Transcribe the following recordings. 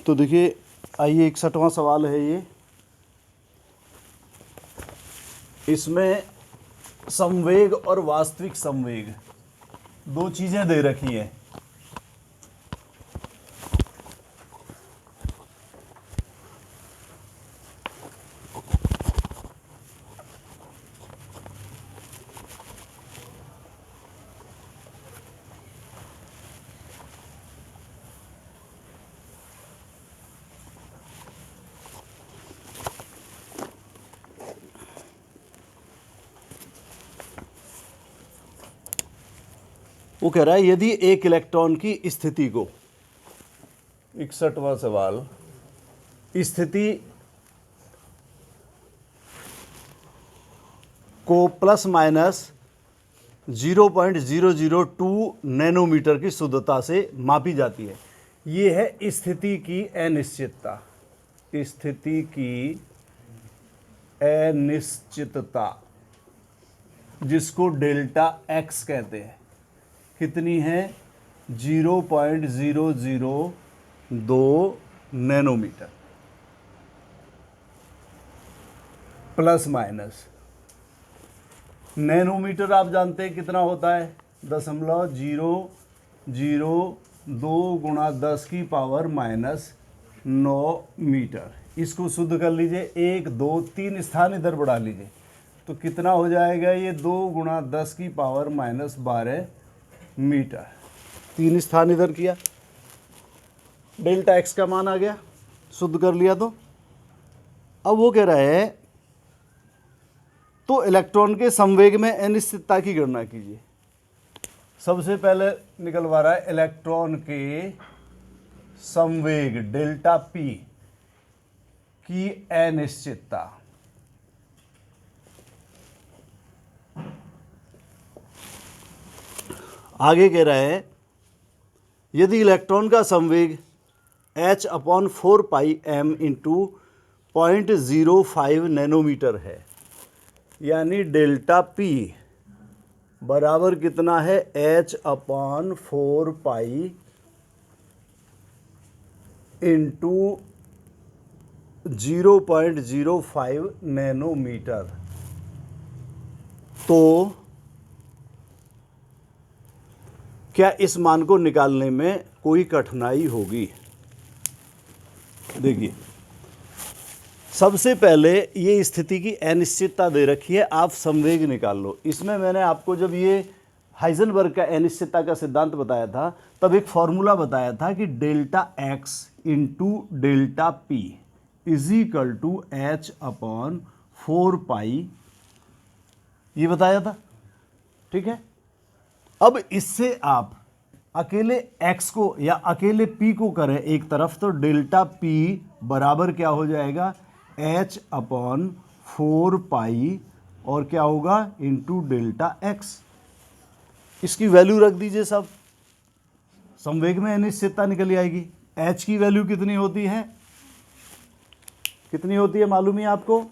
तो देखिए, आइए 61वां सवाल है ये। इसमें संवेग और वास्तविक संवेग दो चीज़ें दे रखी हैं। वो कह रहा है यदि एक इलेक्ट्रॉन की स्थिति को, 61वां सवाल, स्थिति को प्लस माइनस 0.002 नैनोमीटर की शुद्धता से मापी जाती है। ये है स्थिति की अनिश्चितता, स्थिति की अनिश्चितता, जिसको डेल्टा एक्स कहते हैं। कितनी है? 0.002 नैनोमीटर प्लस माइनस। नैनोमीटर आप जानते हैं कितना होता है? 0.002 गुणा 10 की पावर माइनस 9 मीटर। इसको शुद्ध कर लीजिए, 1 2 3 स्थान इधर बढ़ा लीजिए तो कितना हो जाएगा? ये 2 गुणा 10 की पावर माइनस 12 मीटर। 3 स्थान इधर किया, डेल्टा एक्स का मान आ गया, शुद्ध कर लिया। तो अब वो कह रहा है तो इलेक्ट्रॉन के संवेग में अनिश्चितता की गणना कीजिए। सबसे पहले निकलवा रहा है इलेक्ट्रॉन के संवेग डेल्टा पी की अनिश्चितता। आगे कह रहा है यदि इलेक्ट्रॉन का संवेग h/4πm इंटू 0.05 नैनोमीटर है, यानी डेल्टा पी बराबर कितना है? h/4π into 0.05 nanometre. तो क्या इस मान को निकालने में कोई कठिनाई होगी? देखिए, सबसे पहले ये स्थिति की अनिश्चितता दे रखी है, आप संवेग निकाल लो। इसमें मैंने आपको जब ये हाइजेनबर्ग का अनिश्चितता का सिद्धांत बताया था तब एक फॉर्मूला बताया था कि delta x into delta p is equal to h/4π, ये बताया था, ठीक है। अब इससे आप अकेले x को या अकेले p को करें एक तरफ तो डेल्टा p बराबर क्या हो जाएगा? h/4π और क्या होगा? Into delta x। इसकी वैल्यू रख दीजिए सब, संवेग में अनिश्चितता निकल आएगी। h की वैल्यू कितनी होती है? कितनी होती है मालूम है आपको?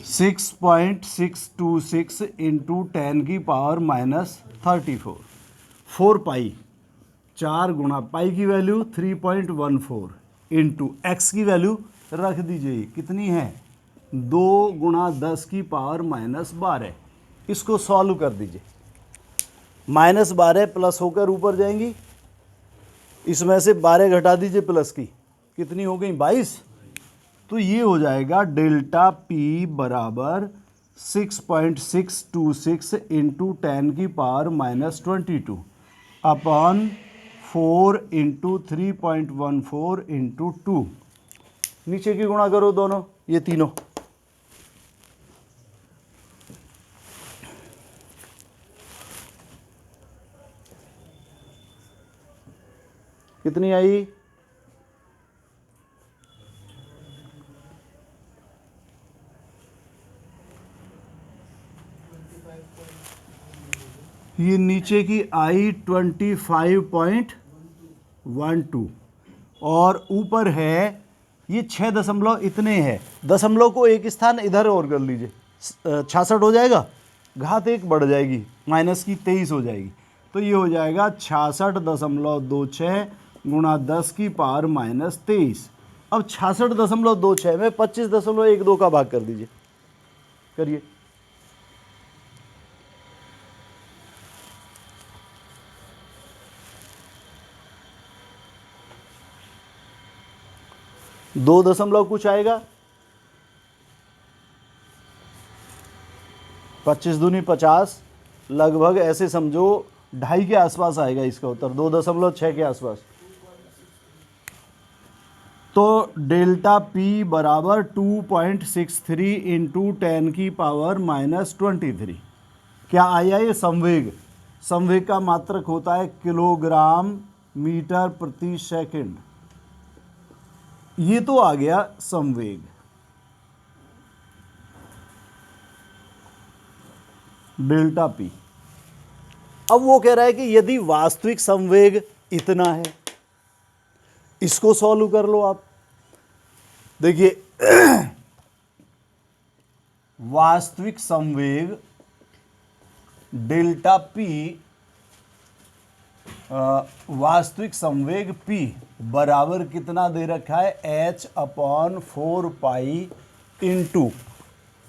6.626 इंटू 10 की पावर माइनस 34। 4 पाई, 4 गुणा पाई की वैल्यू 3.14 इंटू एक्स की वैल्यू रख दीजिए, कितनी है? 2 गुणा 10 की पावर माइनस 12। इसको सॉल्व कर दीजिए, माइनस 12 प्लस होकर ऊपर जाएंगी, इसमें से 12 घटा दीजिए प्लस की, कितनी हो गई? 22। तो ये हो जाएगा डेल्टा पी बराबर 6.626 इंटू 10 की power minus 22 upon 4 into 3.14 into 2। नीचे की गुणा करो दोनों, ये तीनों, कितनी आई? ये नीचे की आई 25.12 और ऊपर है ये 6 दशमलव इतने हैं। दशमलव को एक स्थान इधर और कर लीजिए, 66 हो जाएगा, घात 1 बढ़ जाएगी, माइनस की 23 हो जाएगी। तो ये हो जाएगा 66.26 गुणा 10 की पावर माइनस 23। अब 66.26 में 25.12 का भाग कर दीजिए, करिए। दो दशमलव कुछ आएगा, 25 दूनी 50, लगभग ऐसे समझो 2.5 के आसपास आएगा इसका उत्तर, 2.6 के आसपास। तो डेल्टा पी बराबर 2.63 इंटू 10 की पावर माइनस 23। क्या आया ये संवेग? संवेग का मात्रक होता है किलोग्राम मीटर प्रति सेकंड। ये तो आ गया संवेग। Delta P. अब वो कह रहा है कि यदि वास्तविक संवेग इतना है, इसको सॉल्व कर लो आप। देखिए वास्तविक संवेग डेल्टा पी, वास्तविक संवेग P बराबर कितना दे रखा है, h/4 इंटू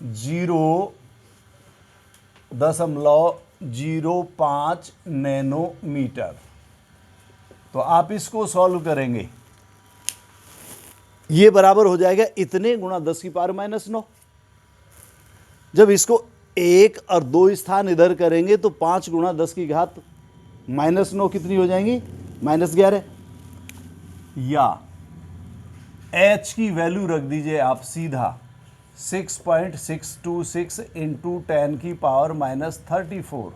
0.05 नैनोमीटर। तो आप इसको सॉल्व करेंगे, ये बराबर हो जाएगा इतने गुणा 10 की पावर माइनस 9। जब इसको 1 और 2 स्थान इधर करेंगे तो 5 गुणा 10 की घात माइनस 9 कितनी हो जाएंगी, -11। या h की वैल्यू रख दीजिए आप सीधा 6.626 इंटू 10 की power minus 34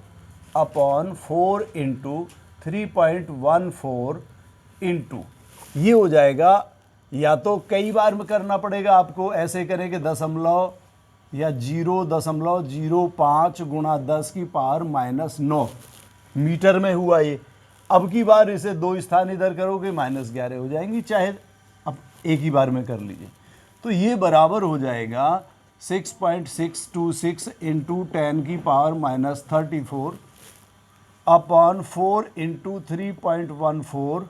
upon 4 into 3.14 into, ये हो जाएगा। या तो कई बार में करना पड़ेगा आपको, ऐसे करेंगे दशमलव या 0.05 गुणा 10 की पावर माइनस 9 मीटर में हुआ ये। अब की बार इसे 2 स्थान इधर करोगे -11 हो जाएंगी, चाहे अब एक ही बार में कर लीजिए। तो ये बराबर हो जाएगा 6.626 इंटू 10 की power minus 34 upon 4 into 3.14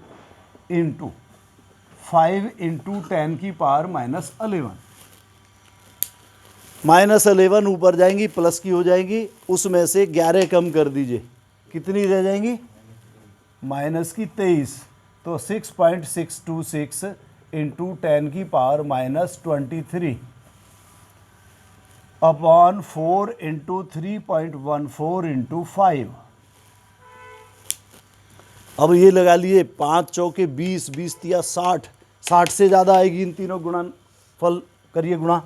into 5 into 10 की पावर माइनस 11। -11 ऊपर जाएंगी, प्लस की हो जाएंगी, उसमें से 11 कम कर दीजिए, कितनी रह जाएंगी, माइनस की 23। तो 6.626 इंटू 10 की power minus 23 upon 4 into 3.14 into 5। अब ये लगा लिए 5 चौके 20, 20 तिया 60, 60 से ज़्यादा आएगी इन तीनों गुणा, फल करिए गुणा।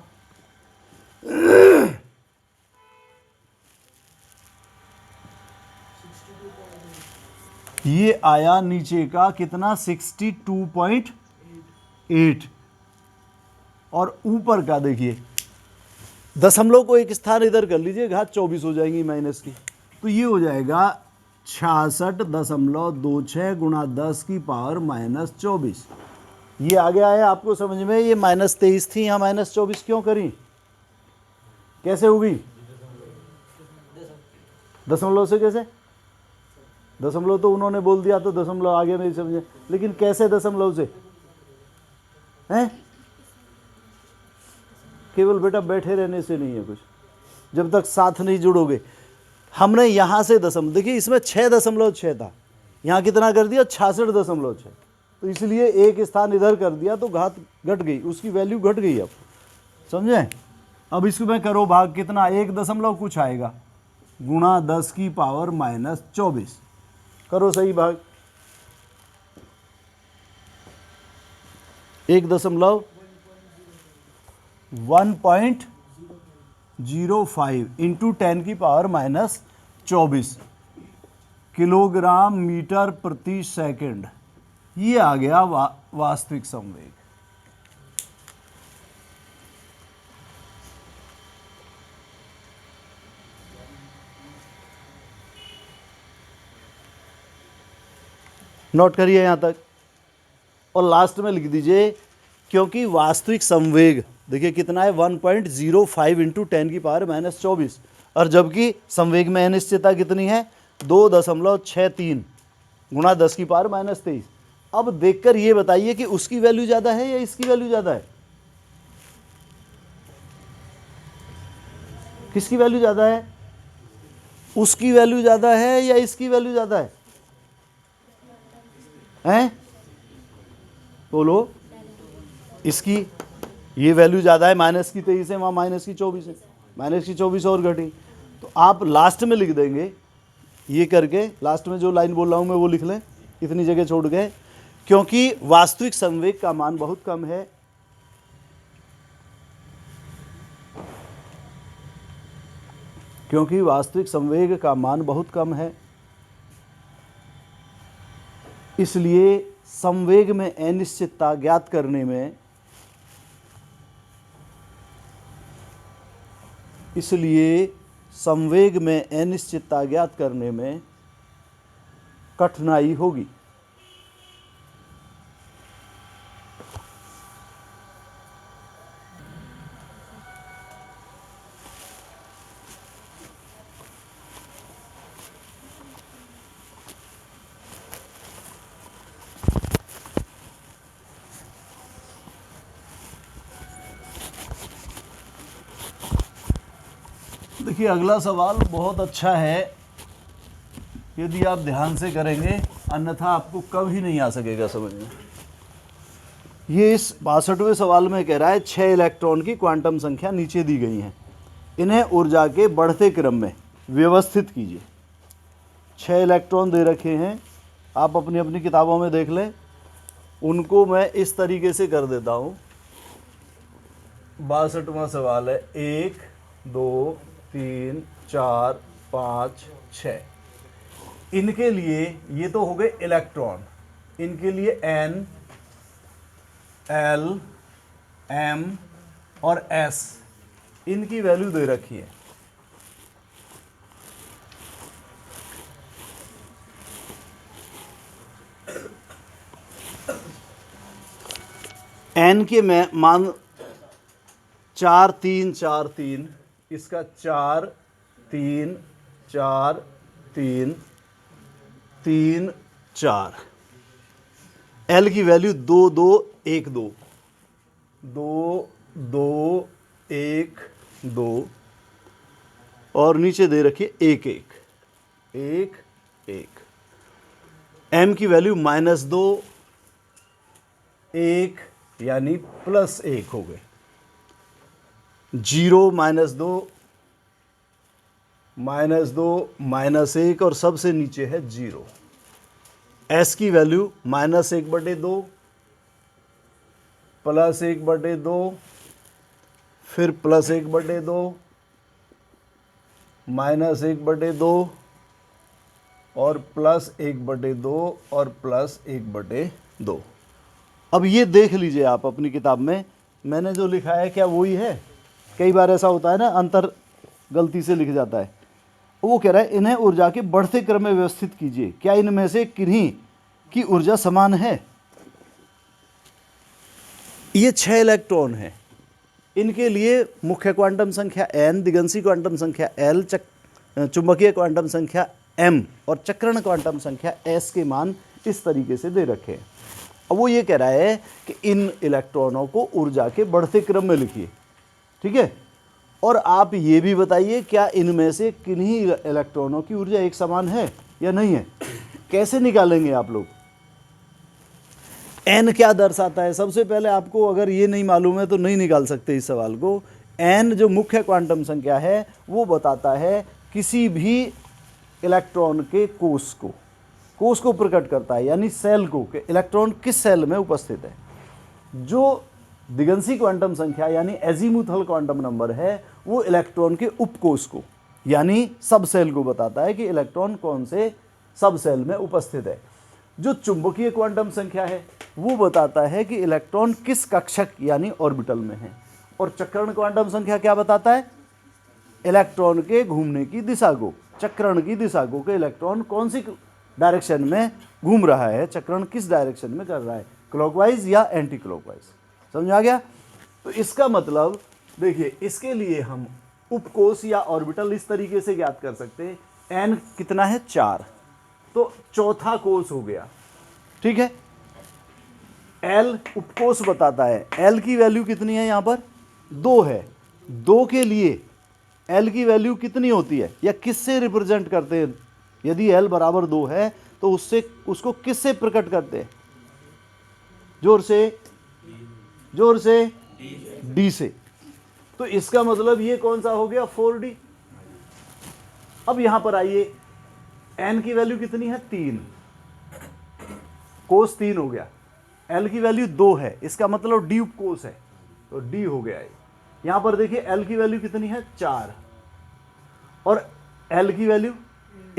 ये आया नीचे का कितना, 62.8, और ऊपर का देखिए दशमलव को एक स्थान इधर कर लीजिए, घात 24 हो जाएंगी माइनस की। तो ये हो जाएगा 66.26 गुणा 10 की पावर माइनस 24। ये आ गया है आपको समझ में। ये -23 थी, यहाँ -24 क्यों करी, कैसे होगी, दशमलव से कैसे, दशमलव तो उन्होंने बोल दिया तो दशमलव आगे नहीं समझे, लेकिन कैसे दशमलव से हैं, केवल बेटा बैठे रहने से नहीं है कुछ, जब तक साथ नहीं जुड़ोगे। हमने यहाँ से दशमलव, देखिए इसमें 6.6 था, यहाँ कितना कर दिया 66.6, तो इसलिए एक स्थान इधर कर दिया तो घात घट गई, उसकी वैल्यू घट गई। अब समझे। अब इसमें करो भाग, कितना 1 दशमलव कुछ आएगा गुणा 10 की पावर माइनस 24, करो सही भाग। 1.05 इंटू 10 की पावर माइनस 24 किलोग्राम मीटर प्रति सेकंड। ये आ गया वास्तविक संवेग। नोट करिए यहाँ तक, और लास्ट में लिख दीजिए, क्योंकि वास्तविक संवेग देखिए कितना है 1.05 इंटू 10 की पावर माइनस 24, और जबकि संवेग में अनिश्चितता कितनी है 2.63 गुणा 10 की पावर -23। अब देखकर ये बताइए कि उसकी वैल्यू ज़्यादा है या इसकी वैल्यू ज़्यादा है? किसकी वैल्यू ज़्यादा है? उसकी वैल्यू ज़्यादा है या इसकी वैल्यू ज़्यादा है? हैं? बोलो। इसकी ये वैल्यू ज़्यादा है, -23 है, वहाँ -24 है, -24 और घटी। तो आप लास्ट में लिख देंगे ये करके, लास्ट में जो लाइन बोल रहा हूँ मैं वो लिख लें, इतनी जगह छोड़ गए, क्योंकि वास्तविक संवेग का मान बहुत कम है। क्योंकि वास्तविक संवेग का मान बहुत कम है, इसलिए संवेग में अनिश्चितता ज्ञात करने में कठिनाई होगी। देखिए अगला सवाल बहुत अच्छा है, यदि आप ध्यान से करेंगे, अन्यथा आपको कभी नहीं आ सकेगा समझ में। ये इस 62वें सवाल में कह रहा है 6 इलेक्ट्रॉन की क्वांटम संख्या नीचे दी गई हैं, इन्हें ऊर्जा के बढ़ते क्रम में व्यवस्थित कीजिए। 6 इलेक्ट्रॉन दे रखे हैं, आप अपनी अपनी किताबों में देख लें। उनको मैं इस तरीके से कर देता हूँ। 62वां सवाल है 1 2 3 4 5 6। इनके लिए ये तो हो गए इलेक्ट्रॉन, इनके लिए N L M और S इनकी वैल्यू दे रखी है। N के मैं मान 4 3 4 3, इसका 4 3 4 3 3 4। L की वैल्यू 2 2 1 2 2 2 1 2 और नीचे दे रखिए 1 1 1 1। M की वैल्यू -2 1 यानी +1 हो गए। 0 -2 -1 और सबसे नीचे है 0। S की वैल्यू -1/2 +1/2 फिर +1/2 -1/2 और +1/2 और +1/2। अब ये देख लीजिए आप अपनी किताब में, मैंने जो लिखा है क्या वही है? कई बार ऐसा होता है ना, अंतर गलती से लिख जाता है। वो कह रहा है इन्हें ऊर्जा के बढ़ते क्रम में व्यवस्थित कीजिए, क्या इनमें से किन्हीं की ऊर्जा समान है? ये 6 इलेक्ट्रॉन हैं, इनके लिए मुख्य क्वांटम संख्या n, दिगंशी क्वांटम संख्या l, चुंबकीय क्वांटम संख्या m और चक्रण क्वांटम संख्या s के मान इस तरीके से दे रखे हैं। अब वो ये कह रहा है कि इन इलेक्ट्रॉनों को ऊर्जा के बढ़ते क्रम में लिखिए, ठीक है। और आप ये भी बताइए क्या इनमें से किन्हीं इलेक्ट्रॉनों की ऊर्जा एक समान है या नहीं है। कैसे निकालेंगे आप लोग? n क्या दर्शाता है? सबसे पहले आपको अगर ये नहीं मालूम है तो नहीं निकाल सकते इस सवाल को। n जो मुख्य क्वांटम संख्या है वो बताता है किसी भी इलेक्ट्रॉन के कोष को प्रकट करता है, यानी सेल को, कि इलेक्ट्रॉन किस सेल में उपस्थित है। जो दिगंशी क्वांटम संख्या यानी एजीमुथल क्वांटम नंबर है वो इलेक्ट्रॉन के उपकोष को यानी सब सेल को बताता है कि इलेक्ट्रॉन कौन से सब सेल में उपस्थित है। जो चुंबकीय क्वांटम संख्या है वो बताता है कि इलेक्ट्रॉन किस कक्षक यानी ऑर्बिटल में है। और चक्रण क्वांटम संख्या क्या बताता है? इलेक्ट्रॉन के घूमने की दिशा को, चक्रण की दिशा को, कि इलेक्ट्रॉन कौन सी डायरेक्शन में घूम रहा है, चक्रण किस डायरेक्शन में कर रहा है, क्लॉकवाइज या एंटी क्लॉकवाइज। समझ आ गया? तो इसका मतलब देखिए, इसके लिए हम उपकोष या ऑर्बिटल इस तरीके से ज्ञात कर सकते हैं n कितना है 4, तो चौथा कोष हो गया, ठीक है। L उपकोष बताता है, L की वैल्यू कितनी है, यहाँ पर 2 है, 2 के लिए L की वैल्यू कितनी होती है या किससे रिप्रेजेंट करते हैं, यदि L बराबर 2 है तो उसको किससे प्रकट करते हैं, जोर से D से। तो इसका मतलब ये कौन सा हो गया 4D। अब यहां पर आइए, n की वैल्यू कितनी है 3, कोस 3 हो गया, L की वैल्यू 2 है, इसका मतलब D उपकोष है, तो D हो गया। यहां पर देखिए L की वैल्यू कितनी है 4 और L की वैल्यू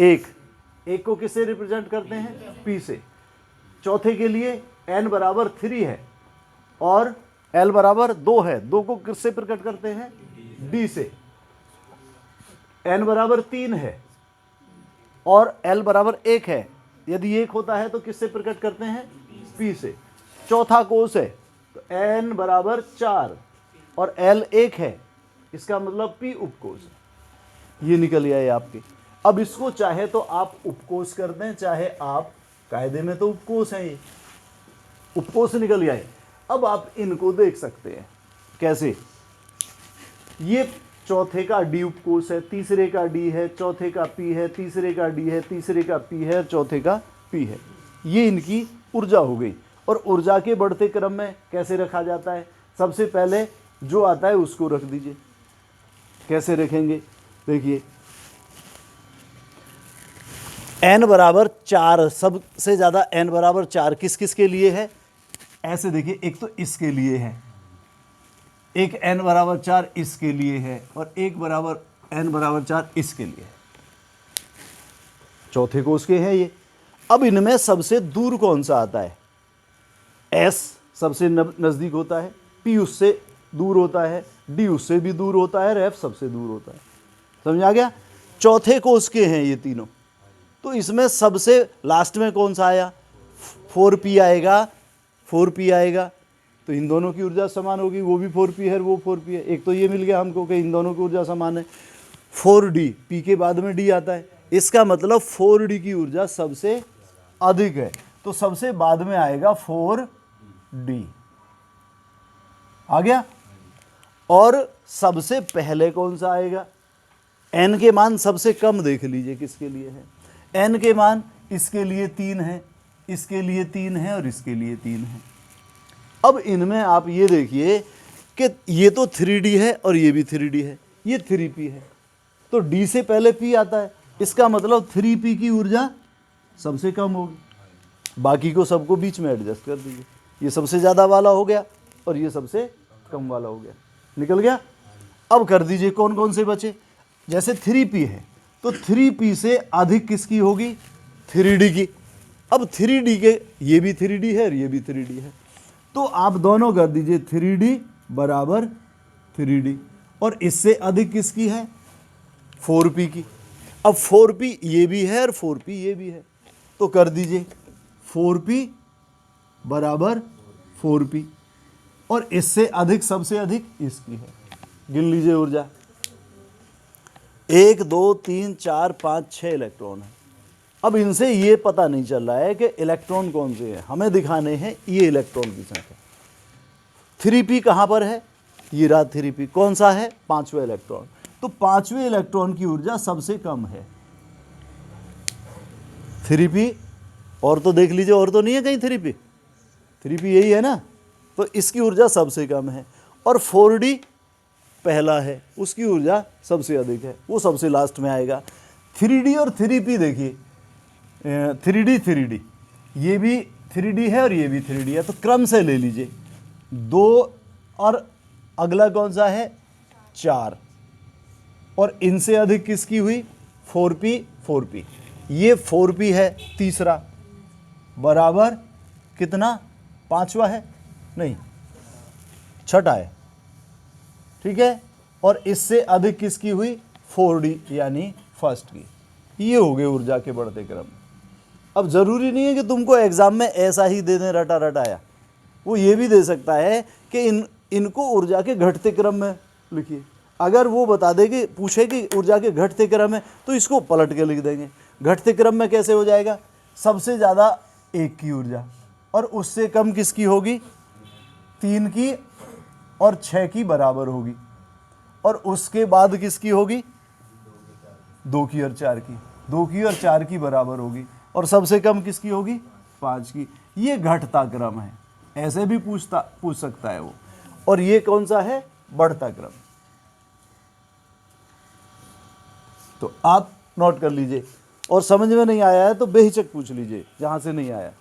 1 को किससे रिप्रेजेंट करते हैं P से। चौथे के लिए n बराबर 3 है और L बराबर 2 है, 2 को किससे प्रकट करते हैं D से। n बराबर 3 है और L बराबर 1 है, यदि 1 होता है तो किससे प्रकट करते हैं P से। चौथा कोष है तो n बराबर 4 और L 1 है, इसका मतलब P उपकोष है। ये निकल आए आपके। अब इसको चाहे तो आप उपकोष कर दें, चाहे आप कायदे में तो उपकोष है, ये उपकोष निकल आए। अब आप इनको देख सकते हैं कैसे, ये चौथे का D उपकोष है, तीसरे का D है, चौथे का P है, तीसरे का D है, तीसरे का P है, चौथे का P है। ये इनकी ऊर्जा हो गई। और ऊर्जा के बढ़ते क्रम में कैसे रखा जाता है, सबसे पहले जो आता है उसको रख दीजिए। कैसे रखेंगे, देखिए n बराबर 4, सबसे ज़्यादा n बराबर 4 किस किस के लिए है, ऐसे देखिए, एक तो इसके लिए है, एक n बराबर 4 इसके लिए है और एक बराबर n बराबर 4 इसके लिए है, चौथे कोष के हैं ये। अब इनमें सबसे दूर कौन सा आता है, S सबसे नज़दीक होता है, P उससे दूर होता है, D उससे भी दूर होता है और F सबसे दूर होता है। समझ आ गया, चौथे कोष के हैं ये तीनों। तो इसमें सबसे लास्ट में कौन सा आया 4P आएगा, 4P आएगा, तो इन दोनों की ऊर्जा समान होगी, वो भी 4P है और वो 4P है। एक तो ये मिल गया हमको कि इन दोनों की ऊर्जा समान है। 4D, P के बाद में D आता है, इसका मतलब 4D की ऊर्जा सबसे अधिक है, तो सबसे बाद में आएगा 4D आ गया। और सबसे पहले कौन सा आएगा, n के मान सबसे कम देख लीजिए किसके लिए है, n के मान इसके लिए 3 है, इसके लिए 3 है और इसके लिए 3 है। अब इनमें आप ये देखिए कि ये तो 3D है और ये भी 3D है, ये 3P है, तो D से पहले P आता है, इसका मतलब 3P की ऊर्जा सबसे कम होगी। बाकी को सबको बीच में एडजस्ट कर दीजिए, ये सबसे ज़्यादा वाला हो गया और ये सबसे कम वाला हो गया, निकल गया। अब कर दीजिए कौन कौन से बचे, जैसे 3P है तो 3P से अधिक किसकी होगी 3D की। अब 3D के ये भी 3D है और ये भी 3D है, तो आप दोनों कर दीजिए 3D बराबर 3D और इससे अधिक किसकी है 4P की। अब 4P ये भी है और 4P ये भी है, तो कर दीजिए 4P बराबर 4P और इससे अधिक सबसे अधिक इसकी है। गिन लीजिए ऊर्जा, 1 2 3 4 5 6 इलेक्ट्रॉन है। अब इनसे ये पता नहीं चल रहा है कि इलेक्ट्रॉन कौन से हैं, हमें दिखाने हैं ये इलेक्ट्रॉन की संख्या। 3P कहाँ पर है, ये रहा 3P, कौन सा है 5वां इलेक्ट्रॉन, तो 5वें इलेक्ट्रॉन की ऊर्जा सबसे कम है 3P। और तो देख लीजिए, और तो नहीं है कहीं 3P यही है ना, तो इसकी ऊर्जा सबसे कम है। और 4D पहला है, उसकी ऊर्जा सबसे अधिक है, वो सबसे लास्ट में आएगा। 3D और 3P देखिए, 3D ये भी 3D है और ये भी 3D है, तो क्रम से ले लीजिए 2 और अगला कौन सा है 4 और इनसे अधिक किसकी हुई 4P। ये 4P है तीसरा, बराबर कितना 5वां है, नहीं 6ठा है, ठीक है। और इससे अधिक किसकी हुई 4D यानी फर्स्ट की। ये हो गए ऊर्जा के बढ़ते क्रम। अब ज़रूरी नहीं है कि तुमको एग्ज़ाम में ऐसा ही दे दें रटा रटाया, वो ये भी दे सकता है कि इनको ऊर्जा के घटते क्रम में लिखिए। अगर वो बता दे कि पूछे कि ऊर्जा के घटते क्रम है तो इसको पलट के लिख देंगे। घटते क्रम में कैसे हो जाएगा, सबसे ज़्यादा 1 की ऊर्जा और उससे कम किसकी होगी, 3 की और 6 की बराबर होगी, और उसके बाद किसकी होगी, 2 की और 4 की, 2 की और 4 की बराबर होगी, और सबसे कम किसकी होगी, 5 की। ये घटता क्रम है, ऐसे भी पूछ सकता है वो। और ये कौन सा है, बढ़ता क्रम। तो आप नोट कर लीजिए, और समझ में नहीं आया है तो बेहिचक पूछ लीजिए जहां से नहीं आया।